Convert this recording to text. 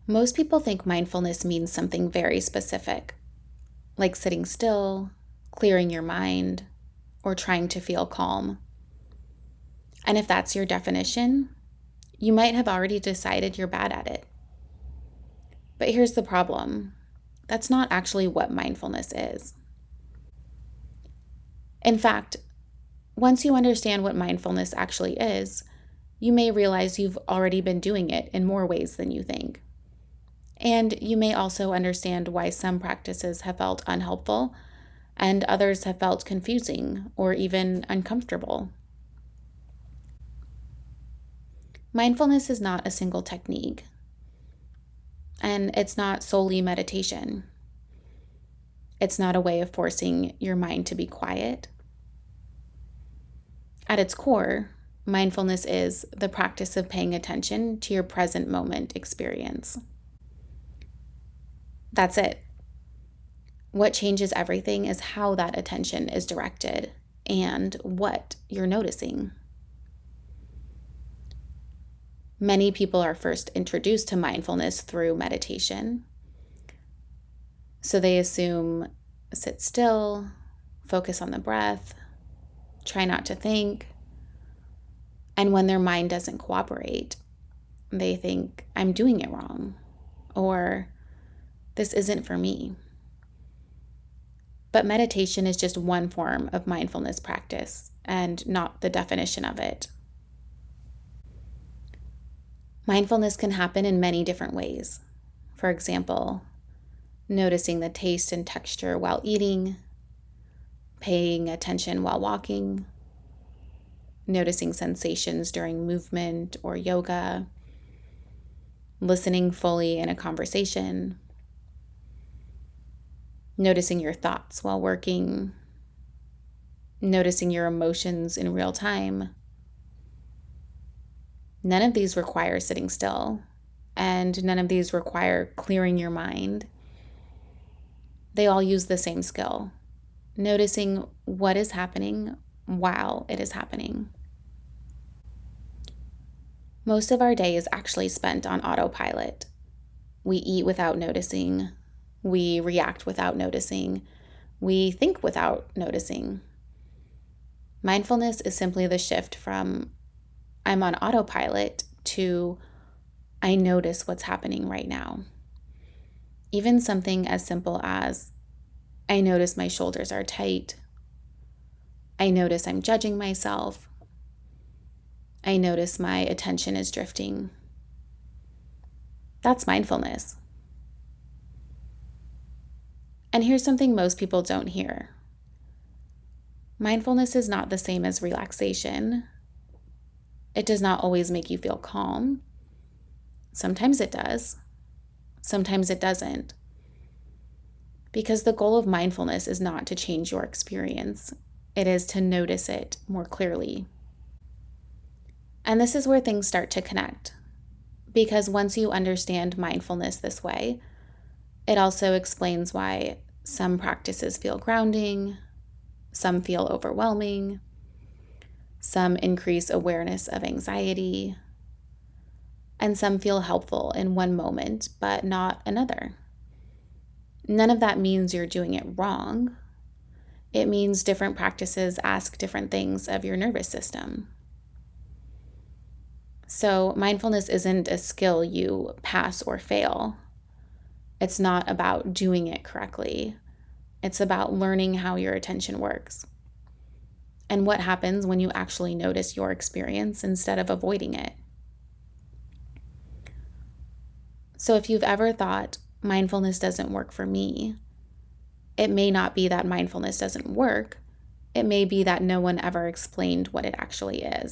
Most people think mindfulness means something very specific, like sitting still, clearing your mind, or trying to feel calm. And if that's your definition, you might have already decided you're bad at it. But here's the problem. That's not actually what mindfulness is. In fact, once you understand what mindfulness actually is, you may realize you've already been doing it in more ways than you think. And you may also understand why some practices have felt unhelpful and others have felt confusing or even uncomfortable. Mindfulness is not a single technique, and it's not solely meditation. It's not a way of forcing your mind to be quiet. At its core, mindfulness is the practice of paying attention to your present moment experience. That's it. What changes everything is how that attention is directed and what you're noticing. Many people are first introduced to mindfulness through meditation. So they assume sit still, focus on the breath, try not to think. And when their mind doesn't cooperate, they think, I'm doing it wrong, or this isn't for me. But meditation is just one form of mindfulness practice and not the definition of it. Mindfulness can happen in many different ways. For example, noticing the taste and texture while eating, paying attention while walking, noticing sensations during movement or yoga, listening fully in a conversation, noticing your thoughts while working, noticing your emotions in real time. None of these require sitting still, and none of these require clearing your mind. They all use the same skill, noticing what is happening while it is happening. Most of our day is actually spent on autopilot. We eat without noticing. We react without noticing. We think without noticing. Mindfulness is simply the shift from I'm on autopilot to I notice what's happening right now. Even something as simple as I notice my shoulders are tight. I notice I'm judging myself. I notice my attention is drifting. That's mindfulness. And here's something most people don't hear. Mindfulness is not the same as relaxation. It does not always make you feel calm. Sometimes it does. Sometimes it doesn't. Because the goal of mindfulness is not to change your experience. It is to notice it more clearly. And this is where things start to connect. Because once you understand mindfulness this way, it also explains why some practices feel grounding, some feel overwhelming, some increase awareness of anxiety, and some feel helpful in one moment, but not another. None of that means you're doing it wrong. It means different practices ask different things of your nervous system. So mindfulness isn't a skill you pass or fail. It's not about doing it correctly. It's about learning how your attention works and what happens when you actually notice your experience instead of avoiding it. So if you've ever thought mindfulness doesn't work for me, it may not be that mindfulness doesn't work. It may be that no one ever explained what it actually is.